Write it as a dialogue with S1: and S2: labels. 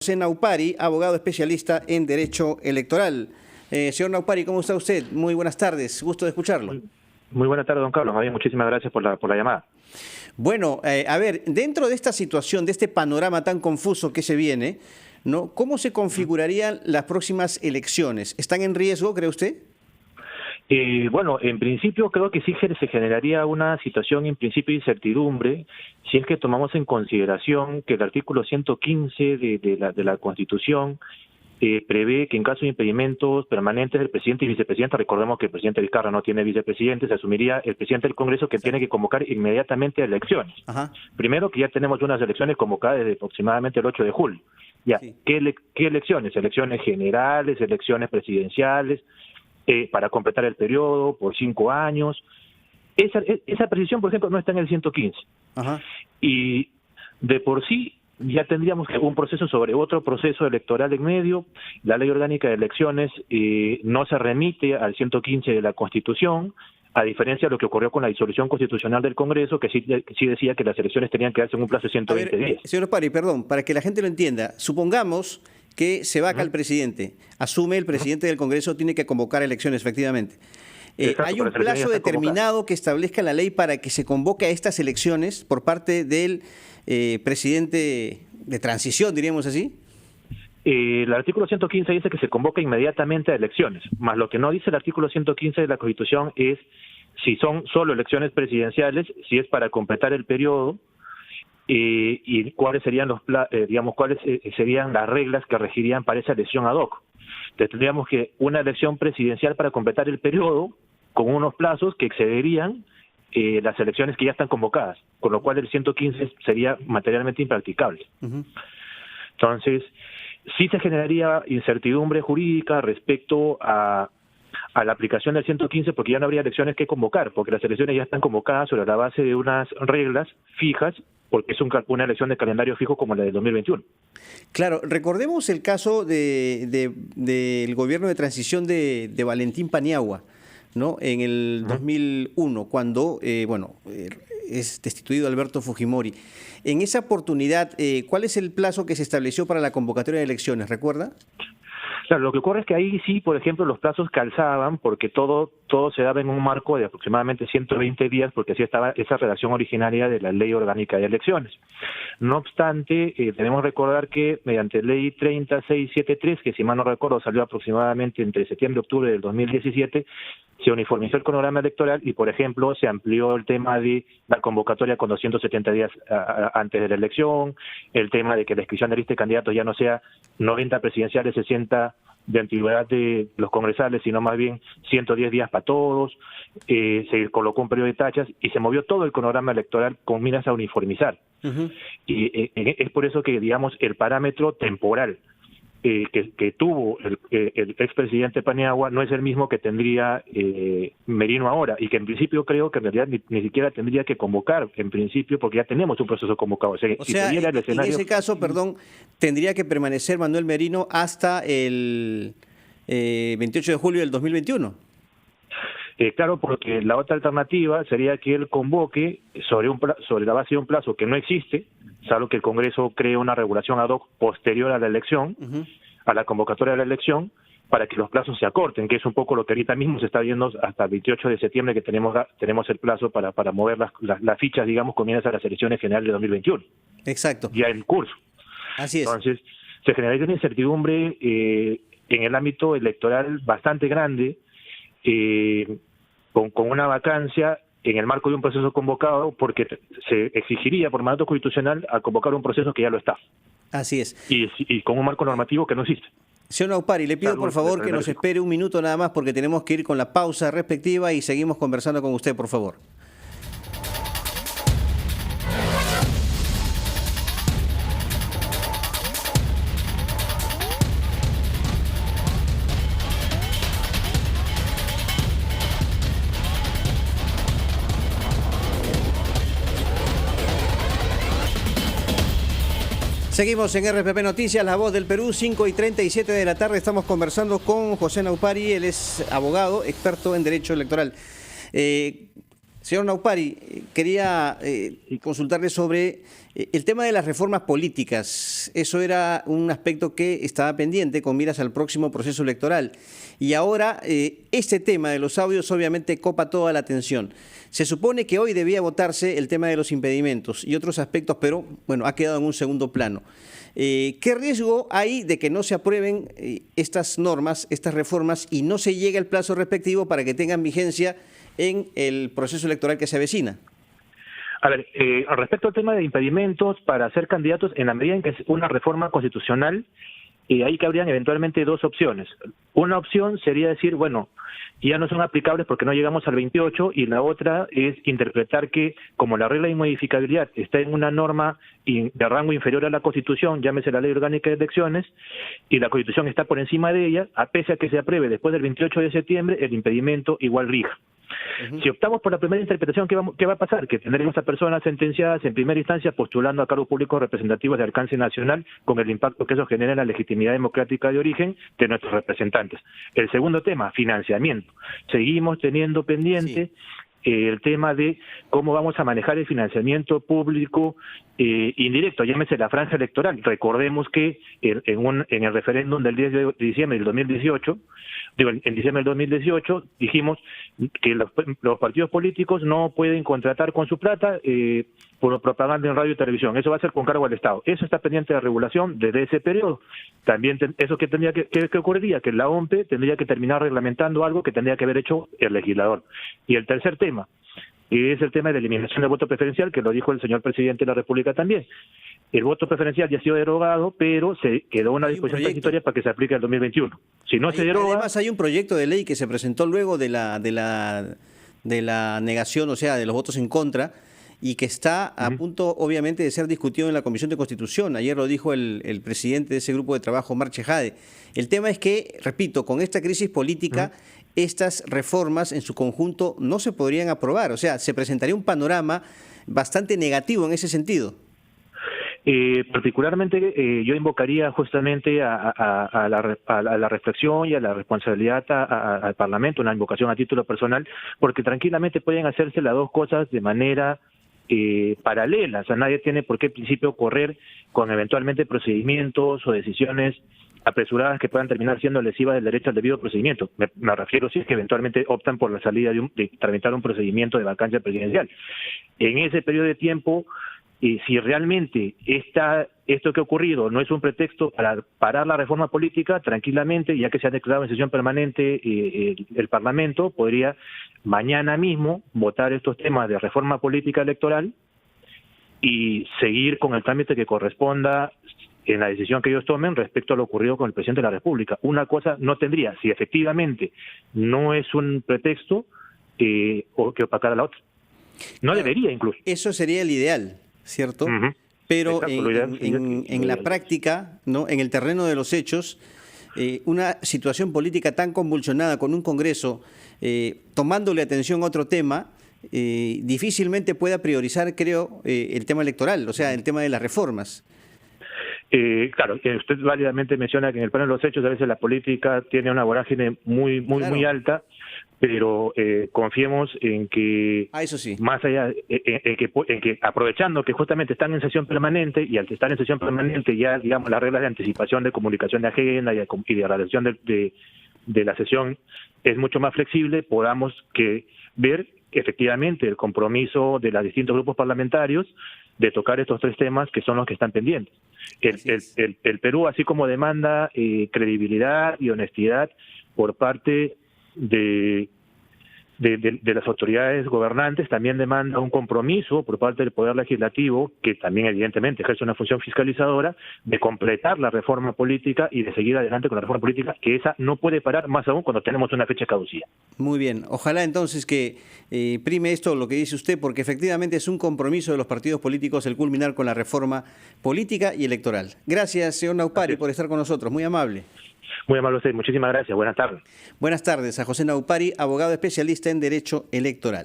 S1: José Naupari, abogado especialista en Derecho Electoral. Señor Naupari, ¿cómo está usted? Muy buenas tardes, gusto de escucharlo.
S2: Muy buenas tardes, don Carlos. Muchísimas gracias por la llamada.
S1: Bueno, a ver, dentro de esta situación, de este panorama tan confuso que se viene, ¿no? ¿Cómo se configurarían las próximas elecciones? ¿Están en riesgo, cree usted?
S2: Bueno, en principio creo que sí se generaría una situación en principio de incertidumbre si es que tomamos en consideración que el artículo 115 de la Constitución prevé que en caso de impedimentos permanentes del presidente y vicepresidente, recordemos que el presidente Vizcarra no tiene vicepresidente, se asumiría el presidente del Congreso que tiene que convocar inmediatamente elecciones. Ajá. Primero que ya tenemos unas elecciones convocadas desde aproximadamente el 8 de julio. Ya, sí. ¿Qué elecciones? Elecciones generales, elecciones presidenciales, para completar el periodo por 5 años. Esa precisión, por ejemplo, no está en el 115. Ajá. Y de por sí ya tendríamos un proceso sobre otro proceso electoral en medio. La Ley Orgánica de Elecciones no se remite al 115 de la Constitución, a diferencia de lo que ocurrió con la disolución constitucional del Congreso, que sí decía que las elecciones tenían que darse en un plazo de 120 días.
S1: Señor Naupari, perdón, para que la gente lo entienda, supongamos que se vaca el presidente, asume el presidente del Congreso, tiene que convocar elecciones, efectivamente. ¿Hay un plazo determinado que establezca la ley para que se convoque a estas elecciones por parte del presidente de transición, diríamos así?
S2: El artículo 115 dice que se convoca inmediatamente a elecciones, más lo que no dice el artículo 115 de la Constitución es si son solo elecciones presidenciales, si es para completar el periodo, y cuáles serían cuáles serían las reglas que regirían para esa elección ad hoc. Entonces tendríamos que una elección presidencial para completar el periodo con unos plazos que excederían las elecciones que ya están convocadas, con lo cual el 115 sería materialmente impracticable. Entonces, sí se generaría incertidumbre jurídica respecto a la aplicación del 115 porque ya no habría elecciones que convocar, porque las elecciones ya están convocadas sobre la base de unas reglas fijas, porque es una elección de calendario fijo como la del 2021.
S1: Claro, recordemos el caso del gobierno de transición de Valentín Paniagua, ¿no? En el 2001, cuando es destituido Alberto Fujimori. En esa oportunidad, ¿cuál es el plazo que se estableció para la convocatoria de elecciones? ¿Recuerda?
S2: Claro, lo que ocurre es que ahí sí, por ejemplo, los plazos calzaban porque todo se daba en un marco de aproximadamente 120 días, porque así estaba esa redacción originaria de la Ley Orgánica de Elecciones. No obstante, debemos recordar que mediante Ley 30673, que si mal no recuerdo salió aproximadamente entre septiembre y octubre del 2017, se uniformizó el cronograma electoral y, por ejemplo, se amplió el tema de la convocatoria con 270 días antes de la elección, el tema de que la inscripción de lista de candidatos ya no sea 90 presidenciales, 60 de antigüedad de los congresales, sino más bien 110 días para todos, se colocó un periodo de tachas y se movió todo el cronograma electoral con miras a uniformizar. Y es por eso que, digamos, el parámetro temporal que tuvo el expresidente Paniagua no es el mismo que tendría Merino ahora, y que en principio creo que en realidad ni siquiera tendría que convocar, en principio, porque ya tenemos un proceso convocado. En
S1: ese caso, perdón, tendría que permanecer Manuel Merino hasta el 28 de julio del 2021.
S2: Claro, porque la otra alternativa sería que él convoque sobre la base de un plazo que no existe, salvo que el Congreso cree una regulación ad hoc posterior a la elección, a la convocatoria de la elección, para que los plazos se acorten, que es un poco lo que ahorita mismo se está viendo hasta el 28 de septiembre, que tenemos el plazo para mover las fichas, digamos, comienzas a las elecciones generales de 2021.
S1: Exacto.
S2: Ya en curso.
S1: Así es.
S2: Entonces, se generaría una incertidumbre en el ámbito electoral bastante grande, con una vacancia en el marco de un proceso convocado, porque se exigiría por mandato constitucional a convocar un proceso que ya lo está.
S1: Así es.
S2: Y con un marco normativo que no existe.
S1: Señor Naupari, le pido por favor que nos espere un minuto nada más porque tenemos que ir con la pausa respectiva y seguimos conversando con usted, por favor. Seguimos en RPP Noticias, La Voz del Perú, 5:37 de la tarde. Estamos conversando con José Naupari, él es abogado, experto en Derecho Electoral. Señor Naupari, quería consultarle sobre el tema de las reformas políticas. Eso era un aspecto que estaba pendiente con miras al próximo proceso electoral. Y ahora este tema de los audios obviamente copa toda la atención. Se supone que hoy debía votarse el tema de los impedimentos y otros aspectos, pero bueno, ha quedado en un segundo plano. ¿Qué riesgo hay de que no se aprueben estas normas, estas reformas, y no se llegue al plazo respectivo para que tengan vigencia en el proceso electoral que se avecina?
S2: A ver, respecto al tema de impedimentos para ser candidatos, en la medida en que es una reforma constitucional, ahí cabrían eventualmente dos opciones. Una opción sería decir, bueno, ya no son aplicables porque no llegamos al 28, y la otra es interpretar que, como la regla de inmodificabilidad está en una norma de rango inferior a la Constitución, llámese la Ley Orgánica de Elecciones, y la Constitución está por encima de ella, a pesar que se apruebe después del 28 de septiembre, el impedimento igual rija. Si optamos por la primera interpretación, ¿qué va a pasar? Que tendremos a personas sentenciadas en primera instancia postulando a cargos públicos representativos de alcance nacional, con el impacto que eso genera en la legitimidad democrática de origen de nuestros representantes. El segundo tema, financiamiento. Seguimos teniendo pendiente el tema de cómo vamos a manejar el financiamiento público indirecto, llámese la franja electoral. Recordemos que en el referéndum del 10 de diciembre del 2018, en diciembre del 2018, dijimos que los partidos políticos no pueden contratar con su plata por propaganda en radio y televisión. Eso va a ser con cargo al Estado. Eso está pendiente de regulación desde ese periodo. También eso que tendría que ocurriría, que la OMPE tendría que terminar reglamentando algo que tendría que haber hecho el legislador. Y el tercer tema es el tema de la eliminación del voto preferencial, que lo dijo el señor presidente de la República también. El voto preferencial ya ha sido derogado, pero se quedó una disposición transitoria para que se aplique el 2021. Si no se deroga...
S1: Además hay un proyecto de ley que se presentó luego de la negación, o sea, de los votos en contra, y que está a punto, obviamente, de ser discutido en la Comisión de Constitución. Ayer lo dijo el presidente de ese grupo de trabajo, Omar Chejade. El tema es que, repito, con esta crisis política, estas reformas en su conjunto no se podrían aprobar. O sea, se presentaría un panorama bastante negativo en ese sentido.
S2: Particularmente yo invocaría justamente a la reflexión y a la responsabilidad al Parlamento, una invocación a título personal, porque tranquilamente pueden hacerse las dos cosas de manera paralela. O sea, nadie tiene por qué en principio correr con eventualmente procedimientos o decisiones apresuradas que puedan terminar siendo lesivas del derecho al debido procedimiento. Me refiero si es que eventualmente optan por la salida de tramitar un procedimiento de vacancia presidencial. En ese periodo de tiempo, si realmente esto que ha ocurrido no es un pretexto para parar la reforma política, tranquilamente, ya que se ha declarado en sesión permanente, el Parlamento podría mañana mismo votar estos temas de reforma política electoral y seguir con el trámite que corresponda en la decisión que ellos tomen respecto a lo ocurrido con el presidente de la República. Una cosa no tendría, si efectivamente no es un pretexto, o que opacar a la otra. No debería incluso.
S1: Eso sería el ideal, ¿cierto? Pero en la práctica, ¿no?, en el terreno de los hechos, una situación política tan convulsionada con un Congreso tomándole atención a otro tema, difícilmente pueda priorizar, creo, el tema electoral, o sea, el tema de las reformas.
S2: Claro, usted válidamente menciona que en el plano de los hechos a veces la política tiene una vorágine muy alta, pero confiemos en que,
S1: eso sí,
S2: más allá, en que aprovechando que justamente están en sesión permanente, y al estar en sesión permanente ya, digamos, las reglas de anticipación de comunicación de agenda y de realización de la sesión es mucho más flexible, podamos ver efectivamente el compromiso de los distintos grupos parlamentarios de tocar estos tres temas que son los que están pendientes. El Perú, así como demanda credibilidad y honestidad por parte de las autoridades gobernantes, también demanda un compromiso por parte del Poder Legislativo, que también evidentemente ejerce una función fiscalizadora, de completar la reforma política y de seguir adelante con la reforma política, que esa no puede parar, más aún cuando tenemos una fecha caducida.
S1: Muy bien. Ojalá entonces que prime esto, lo que dice usted, porque efectivamente es un compromiso de los partidos políticos el culminar con la reforma política y electoral. Gracias, señor Naupari, por estar con nosotros. Muy amable.
S2: Muy amable usted, muchísimas gracias. Buenas tardes.
S1: Buenas tardes a José Naupari, abogado especialista en Derecho Electoral.